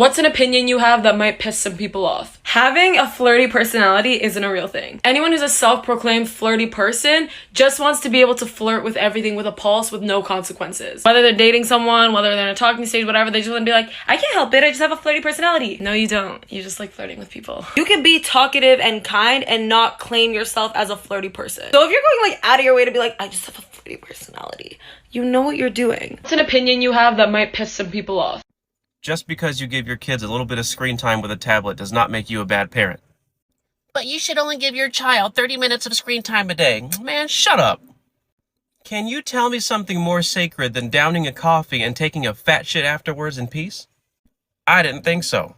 What's an opinion you have that might piss some people off? Having a flirty personality isn't a real thing. Anyone who's a self-proclaimed flirty person just wants to be able to flirt with everything with a pulse with no consequences. Whether they're dating someone, whether they're in a talking stage, whatever, they just want to be like, I can't help it, I just have a flirty personality. No, you don't. You just like flirting with people. You can be talkative and kind and not claim yourself as a flirty person. So if you're going like out of your way to be like, I just have a flirty personality, you know what you're doing. What's an opinion you have that might piss some people off? Just because you give your kids a little bit of screen time with a tablet does not make you a bad parent. But you should only give your child 30 minutes of screen time a day. Man, shut up. Can you tell me something more sacred than downing a coffee and taking a fat shit afterwards in peace? I didn't think so.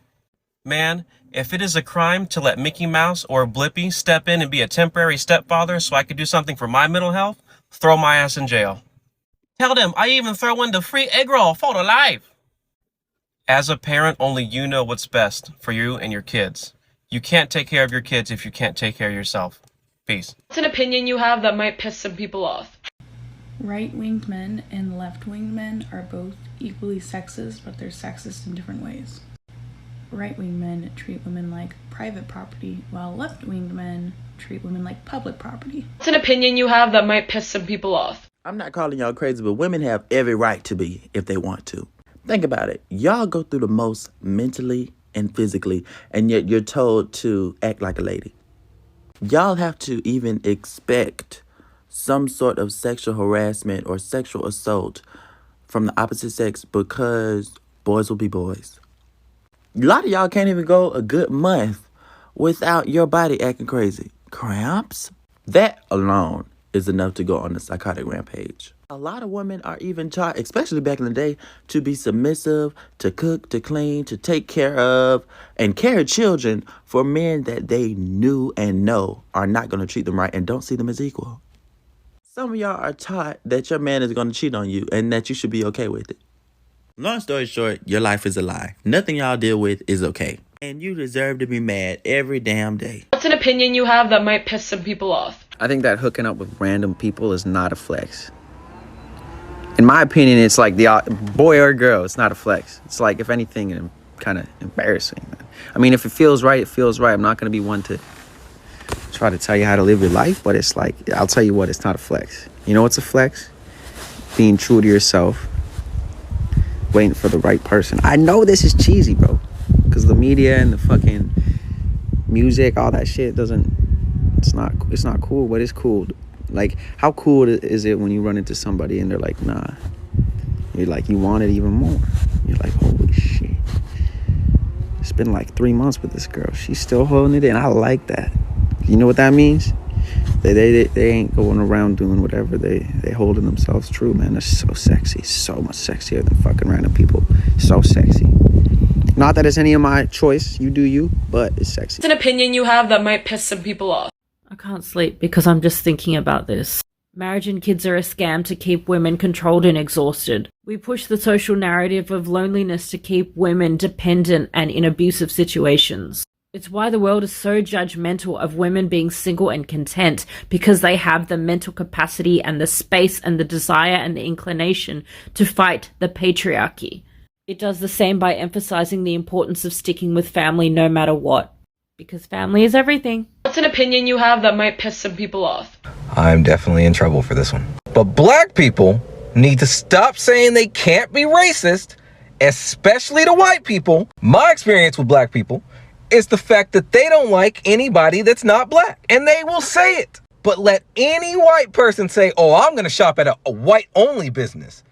Man, if it is a crime to let Mickey Mouse or Blippi step in and be a temporary stepfather so I could do something for my mental health, throw my ass in jail. Tell them I even throw in the free egg roll for the life. As a parent, only you know what's best for you and your kids. You can't take care of your kids if you can't take care of yourself. Peace. What's an opinion you have that might piss some people off? Right-winged men and left-winged men are both equally sexist, but they're sexist in different ways. Right-winged men treat women like private property, while left-winged men treat women like public property. What's an opinion you have that might piss some people off? I'm not calling y'all crazy, but women have every right to be if they want to. Think about it. Y'all go through the most mentally and physically, and yet you're told to act like a lady. Y'all have to even expect some sort of sexual harassment or sexual assault from the opposite sex because boys will be boys. A lot of y'all can't even go a good month without your body acting crazy. Cramps? That alone is enough to go on a psychotic rampage. A lot of women are even taught, especially back in the day, to be submissive, to cook, to clean, to take care of, and carry children for men that they knew and know are not going to treat them right and don't see them as equal. Some of y'all are taught that your man is going to cheat on you and that you should be okay with it. Long story short, your life is a lie. Nothing y'all deal with is okay. And you deserve to be mad every damn day. What's an opinion you have that might piss some people off? I think that hooking up with random people is not a flex. In my opinion, it's like the boy or girl. It's not a flex. It's like, if anything, kind of embarrassing. I mean, if it feels right, it feels right. I'm not going to be one to try to tell you how to live your life, but it's like, I'll tell you what, it's not a flex. You know what's a flex? Being true to yourself, waiting for the right person. I know this is cheesy, bro, because the media and the fucking music, all that shit it's not cool, but it's cool. Like, how cool is it when you run into somebody and they're like, nah. You're like, you want it even more. You're like, holy shit. It's been like 3 months with this girl. She's still holding it in. I like that. You know what that means? They ain't going around doing whatever. They holding themselves true, man. They're so sexy. So much sexier than fucking random people. So sexy. Not that it's any of my choice. You do you, but it's sexy. What's an opinion you have that might piss some people off? I can't sleep because I'm just thinking about this. Marriage and kids are a scam to keep women controlled and exhausted. We push the social narrative of loneliness to keep women dependent and in abusive situations. It's why the world is so judgmental of women being single and content, because they have the mental capacity and the space and the desire and the inclination to fight the patriarchy. It does the same by emphasizing the importance of sticking with family no matter what. Because family is everything. What's an opinion you have that might piss some people off? I'm definitely in trouble for this one. But black people need to stop saying they can't be racist, especially to white people. My experience with black people is the fact that they don't like anybody that's not black, and they will say it. But let any white person say, oh, I'm going to shop at a white-only business.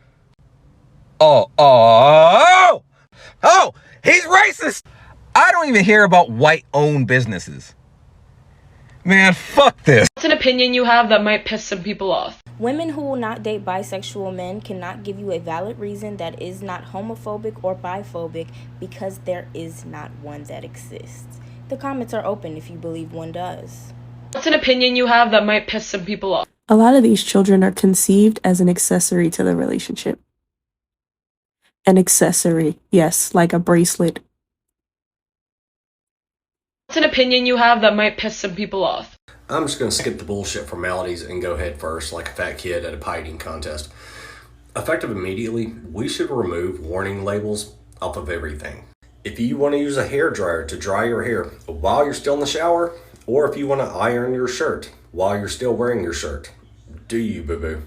Oh, he's racist. I don't even hear about white-owned businesses. Man, fuck this. What's an opinion you have that might piss some people off? Women who will not date bisexual men cannot give you a valid reason that is not homophobic or biphobic, because there is not one that exists. The comments are open if you believe one does. What's an opinion you have that might piss some people off? A lot of these children are conceived as an accessory to the relationship. An accessory, yes, like a bracelet. What's an opinion you have that might piss some people off? I'm just going to skip the bullshit formalities and go head first like a fat kid at a pie eating contest. Effective immediately, we should remove warning labels off of everything. If you want to use a hair dryer to dry your hair while you're still in the shower, or if you want to iron your shirt while you're still wearing your shirt, do you, boo-boo?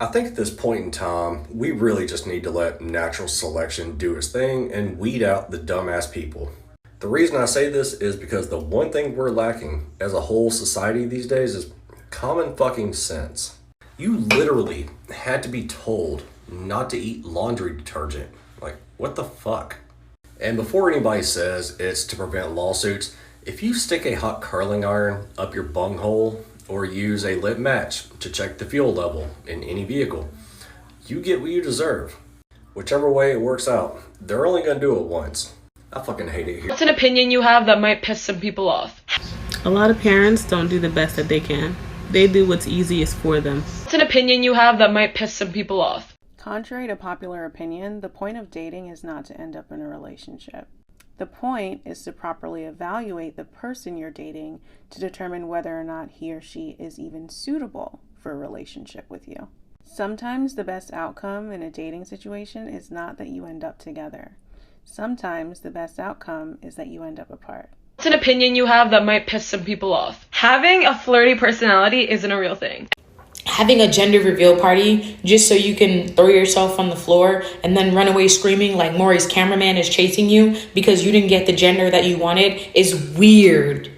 I think at this point in time, we really just need to let natural selection do its thing and weed out the dumbass people. The reason I say this is because the one thing we're lacking as a whole society these days is common fucking sense. You literally had to be told not to eat laundry detergent. Like, what the fuck? And before anybody says it's to prevent lawsuits, if you stick a hot curling iron up your bunghole or use a lit match to check the fuel level in any vehicle, you get what you deserve. Whichever way it works out, they're only gonna do it once. I fucking hate it here. What's an opinion you have that might piss some people off? A lot of parents don't do the best that they can. They do what's easiest for them. What's an opinion you have that might piss some people off? Contrary to popular opinion, the point of dating is not to end up in a relationship. The point is to properly evaluate the person you're dating to determine whether or not he or she is even suitable for a relationship with you. Sometimes the best outcome in a dating situation is not that you end up together. Sometimes the best outcome is that you end up apart. What's an opinion you have that might piss some people off? Having a flirty personality isn't a real thing. Having a gender reveal party just so you can throw yourself on the floor and then run away screaming like Maury's cameraman is chasing you because you didn't get the gender that you wanted is weird.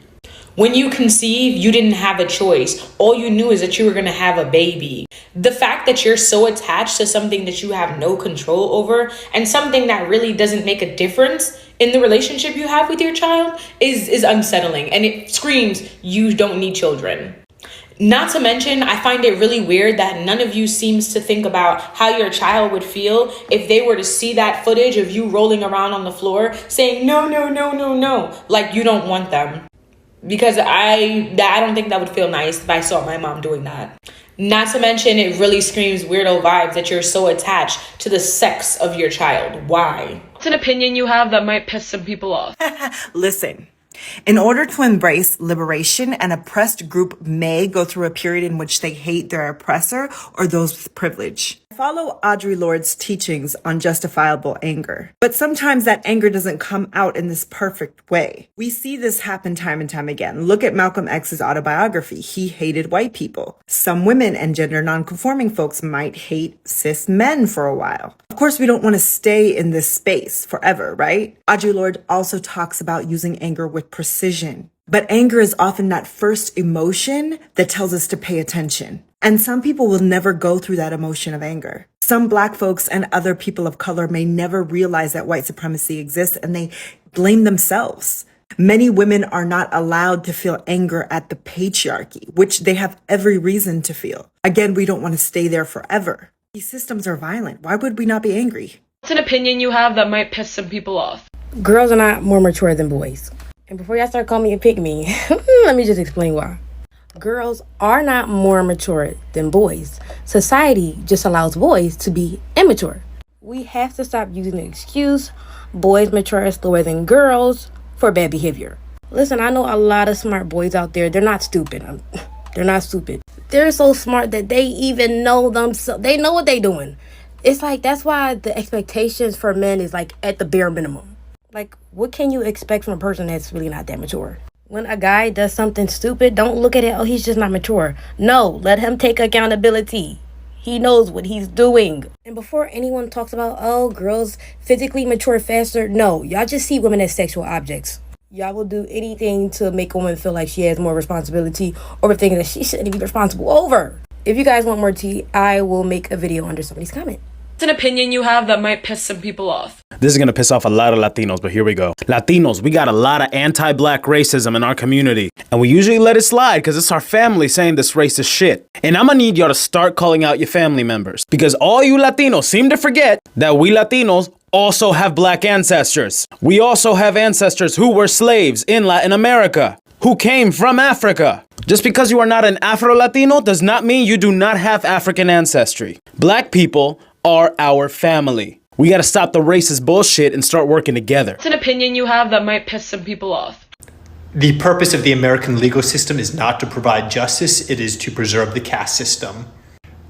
When you conceive, you didn't have a choice. All you knew is that you were going to have a baby. The fact that you're so attached to something that you have no control over and something that really doesn't make a difference in the relationship you have with your child is unsettling, and it screams you don't need children. Not to mention, I find it really weird that none of you seems to think about how your child would feel if they were to see that footage of you rolling around on the floor saying, no, no, no, no, no, like you don't want them. Because I don't think that would feel nice if I saw my mom doing that. Not to mention, it really screams weirdo vibes that you're so attached to the sex of your child. Why? What's an opinion you have that might piss some people off? Listen. In order to embrace liberation, an oppressed group may go through a period in which they hate their oppressor or those with privilege. I follow Audre Lorde's teachings on justifiable anger, but sometimes that anger doesn't come out in this perfect way. We see this happen time and time again. Look at Malcolm X's autobiography. He hated white people. Some women and gender nonconforming folks might hate cis men for a while. Of course, we don't want to stay in this space forever, right? Audre Lorde also talks about using anger with precision. But anger is often that first emotion that tells us to pay attention. And some people will never go through that emotion of anger. Some Black folks and other people of color may never realize that white supremacy exists, and they blame themselves. Many women are not allowed to feel anger at the patriarchy, which they have every reason to feel. Again, we don't want to stay there forever. These systems are violent. Why would we not be angry? What's an opinion you have that might piss some people off? Girls are not more mature than boys. And before y'all start calling me a pick-me, let me just explain why. Girls are not more mature than boys. Society just allows boys to be immature. We have to stop using the excuse, boys mature slower than girls, for bad behavior. Listen, I know a lot of smart boys out there. They're not stupid. They're not stupid. They're so smart that they even know themselves. They know what they're doing. It's like, that's why the expectations for men is like at the bare minimum. Like, what can you expect from a person that's really not that mature? When a guy does something stupid, don't look at it, oh, he's just not mature. No, let him take accountability. He knows what he's doing. And before anyone talks about, oh, girls physically mature faster, no, y'all just see women as sexual objects. Y'all will do anything to make a woman feel like she has more responsibility over things that she shouldn't be responsible over. If you guys want more tea, I will make a video under somebody's comment. What's an opinion you have that might piss some people off? This is going to piss off a lot of Latinos, but here we go. Latinos, we got a lot of anti-black racism in our community. And we usually let it slide because it's our family saying this racist shit. And I'm going to need y'all to start calling out your family members. Because all you Latinos seem to forget that we Latinos also have black ancestors. We also have ancestors who were slaves in Latin America, who came from Africa. Just because you are not an Afro-Latino does not mean you do not have African ancestry. Black people are our family. We gotta stop the racist bullshit and start working together. What's an opinion you have that might piss some people off? The purpose of the American legal system is not to provide justice, it is to preserve the caste system.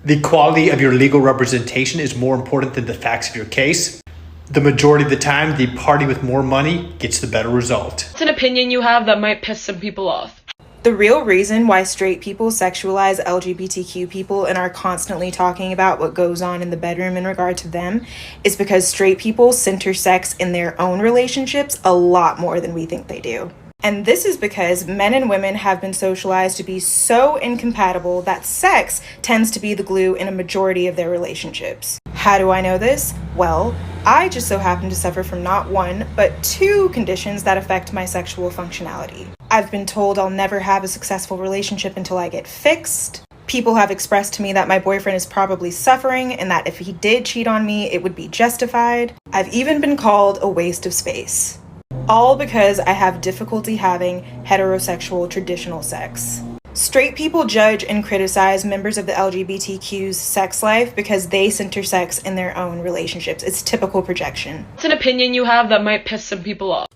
The quality of your legal representation is more important than the facts of your case. The majority of the time, the party with more money gets the better result. It's an opinion you have that might piss some people off. The real reason why straight people sexualize LGBTQ people and are constantly talking about what goes on in the bedroom in regard to them is because straight people center sex in their own relationships a lot more than we think they do. And this is because men and women have been socialized to be so incompatible that sex tends to be the glue in a majority of their relationships. How do I know this? Well, I just so happen to suffer from not one, but two conditions that affect my sexual functionality. I've been told I'll never have a successful relationship until I get fixed. People have expressed to me that my boyfriend is probably suffering and that if he did cheat on me, it would be justified. I've even been called a waste of space. All because I have difficulty having heterosexual traditional sex. Straight people judge and criticize members of the LGBTQ's sex life because they center sex in their own relationships. It's typical projection. It's an opinion you have that might piss some people off.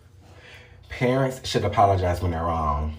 Parents should apologize when they're wrong.